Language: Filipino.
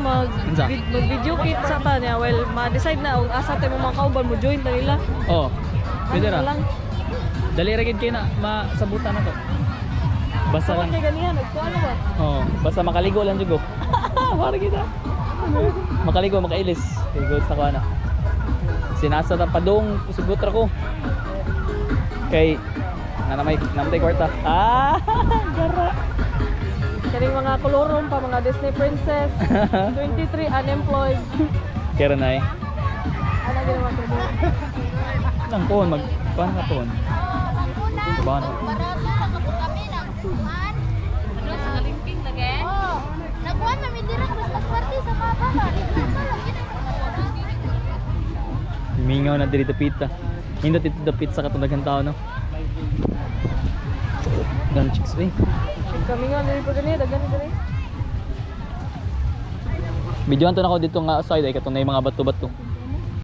Unsa? mag-video kit sa ta niya. Well, ma-decide na kung asa tayo mga kauban mo join na nila. Oh. Pwede Ano ra. lang. Dali ra gid kay na masabutan na to. Basta Sawat lang. kay ganihan, nagkuano ba? Oh, basta makaligo lang jud ko. Para kita. Makaligo, makailis. Ligo sa kuana. Sinasa ta padong sugot ra ko. Kay namatay kwarta. Ah, gara. Kaning mga kolorom pa, mga Disney princess. 23 unemployed. Kaya na eh. Ano ginawa ko mo? Nang pohon mag paano ka pohon? Paano? Barato sa kapag kami ng kuhan. Ano sa kalingking lagi? Oh, nagkuhan na may dirang Christmas party sa mga bata. Mingaw na diri dapita. Hindi dito dapit sa katundagan tao no. Gan chicks eh. Kami nga nili pa ganyan, dagan ganyan. Videoan to na ko dito nga side ay katong na yung mga bato-bato.